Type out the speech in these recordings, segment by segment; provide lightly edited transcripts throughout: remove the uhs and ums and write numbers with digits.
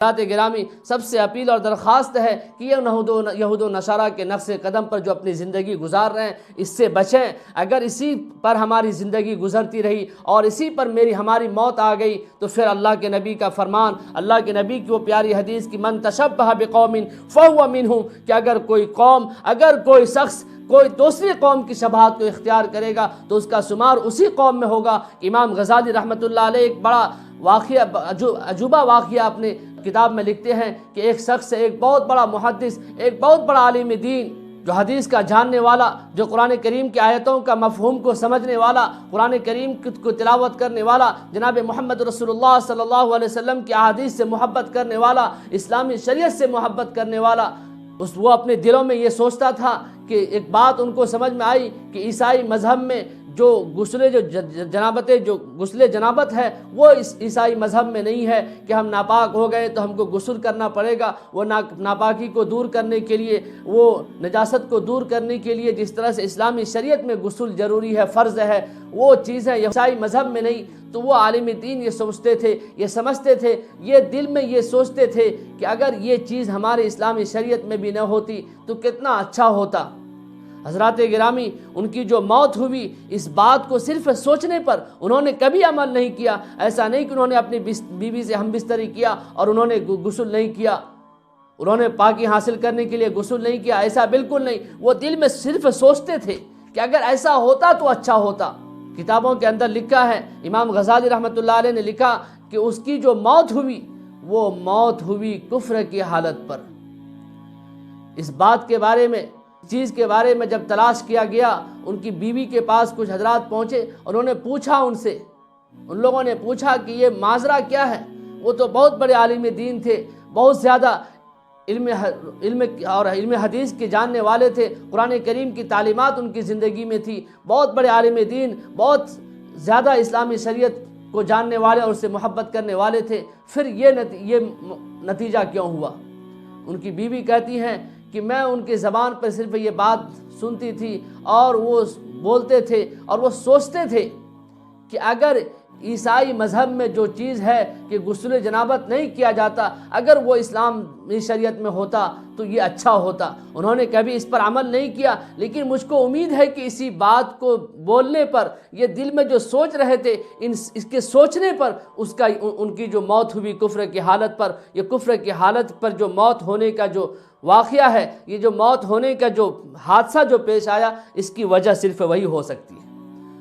حضرات گرامی، سب سے اپیل اور درخواست ہے کہ یہ یہود و نصارہ کے نقش قدم پر جو اپنی زندگی گزار رہے ہیں اس سے بچیں۔ اگر اسی پر ہماری زندگی گزرتی رہی اور اسی پر ہماری موت آ گئی تو پھر اللہ کے نبی کا فرمان، اللہ کے نبی کی وہ پیاری حدیث کی من تشبہ بقوم فہو منہم، کہ اگر کوئی قوم، اگر کوئی شخص کوئی دوسری قوم کی شباہت کو اختیار کرے گا تو اس کا شمار اسی قوم میں ہوگا۔ امام غزالی رحمۃ اللہ علیہ ایک بڑا واقعہ، عجوبہ واقعہ اپنے کتاب میں لکھتے ہیں کہ ایک شخص، ایک بہت بڑا محدث، ایک بہت بڑا عالم دین، جو حدیث کا جاننے والا، جو قرآن کریم کی آیتوں کا مفہوم کو سمجھنے والا، قرآن کریم کو تلاوت کرنے والا، جناب محمد رسول اللہ صلی اللہ علیہ وسلم کی احادیث سے محبت کرنے والا، اسلامی شریعت سے محبت کرنے والا، وہ اپنے دلوں میں یہ سوچتا تھا کہ ایک بات ان کو سمجھ میں آئی کہ عیسائی مذہب میں جو غسل جنابت ہے وہ اس عیسائی مذہب میں نہیں ہے کہ ہم ناپاک ہو گئے تو ہم کو غسل کرنا پڑے گا۔ وہ ناپاکی کو دور کرنے کے لیے، وہ نجاست کو دور کرنے کے لیے جس طرح سے اسلامی شریعت میں غسل ضروری ہے، فرض ہے، وہ چیزیں عیسائی مذہب میں نہیں۔ تو وہ عالم دین یہ سوچتے تھے، یہ سمجھتے تھے، یہ دل میں یہ سوچتے تھے کہ اگر یہ چیز ہمارے اسلامی شریعت میں بھی نہ ہوتی تو کتنا اچھا ہوتا۔ حضرات گرامی، ان کی جو موت ہوئی اس بات کو صرف سوچنے پر انہوں نے کبھی عمل نہیں کیا۔ ایسا نہیں کہ انہوں نے اپنی بیوی سے ہم بستری کیا اور انہوں نے غسل نہیں کیا، انہوں نے پاکی حاصل کرنے کے لیے غسل نہیں کیا، ایسا بالکل نہیں۔ وہ دل میں صرف سوچتے تھے کہ اگر ایسا ہوتا تو اچھا ہوتا۔ کتابوں کے اندر لکھا ہے، امام غزالی رحمۃ اللہ علیہ نے لکھا کہ اس کی جو موت ہوئی وہ موت ہوئی کفر کی حالت پر۔ اس بات کے بارے میں، چیز کے بارے میں جب تلاش کیا گیا، ان کی بیوی کے پاس کچھ حضرات پہنچے، انہوں نے پوچھا ان سے، ان لوگوں نے پوچھا کہ یہ ماجرا کیا ہے۔ وہ تو بہت بڑے عالم دین تھے، بہت زیادہ علم حدیث کے جاننے والے تھے، قرآن کریم کی تعلیمات ان کی زندگی میں تھی، بہت بڑے عالم دین، بہت زیادہ اسلامی شریعت کو جاننے والے اور اس سے محبت کرنے والے تھے، پھر یہ نتیجہ کیوں ہوا؟ ان کی بیوی کہتی ہیں کہ میں ان کی زبان پر صرف یہ بات سنتی تھی اور وہ بولتے تھے اور وہ سوچتے تھے کہ اگر عیسائی مذہب میں جو چیز ہے کہ غسل جنابت نہیں کیا جاتا، اگر وہ اسلامی شریعت میں ہوتا تو یہ اچھا ہوتا۔ انہوں نے کبھی اس پر عمل نہیں کیا، لیکن مجھ کو امید ہے کہ اسی بات کو بولنے پر، یہ دل میں جو سوچ رہے تھے، اس کے سوچنے پر ان کی جو موت ہوئی کفر کی حالت پر، یہ کفر کی حالت پر جو موت ہونے کا جو واقعہ ہے، یہ جو موت ہونے کا جو حادثہ جو پیش آیا، اس کی وجہ صرف وہی ہو سکتی ہے۔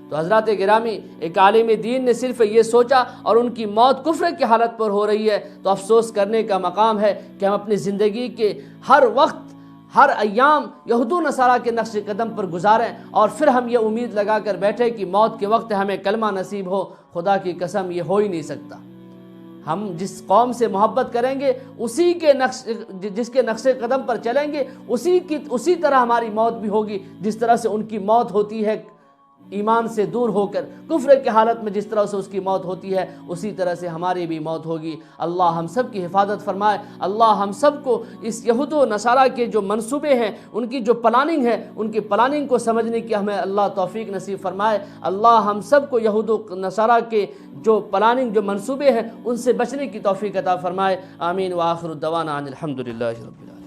تو حضرات گرامی، ایک عالم دین نے صرف یہ سوچا اور ان کی موت کفر کی حالت پر ہو رہی ہے، تو افسوس کرنے کا مقام ہے کہ ہم اپنی زندگی کے ہر وقت، ہر ایام یہود و نصارہ کے نقش قدم پر گزاریں اور پھر ہم یہ امید لگا کر بیٹھے کہ موت کے وقت ہمیں کلمہ نصیب ہو۔ خدا کی قسم یہ ہو ہی نہیں سکتا۔ ہم جس قوم سے محبت کریں گے، جس کے نقش قدم پر چلیں گے، اسی طرح ہماری موت بھی ہوگی، جس طرح سے ان کی موت ہوتی ہے ایمان سے دور ہو کر، کفر کی حالت میں جس طرح سے اس کی موت ہوتی ہے، اسی طرح سے ہماری بھی موت ہوگی۔ اللہ ہم سب کی حفاظت فرمائے۔ اللہ ہم سب کو اس یہود و نصارہ کے جو منصوبے ہیں، ان کی جو پلاننگ ہے، ان کی پلاننگ کو سمجھنے کی ہمیں اللہ توفیق نصیب فرمائے۔ اللہ ہم سب کو یہود و نصارہ کے جو پلاننگ، جو منصوبے ہیں، ان سے بچنے کی توفیق عطا فرمائے۔ آمین وآخر الدعوانا ان الحمد للہ رب العالمین۔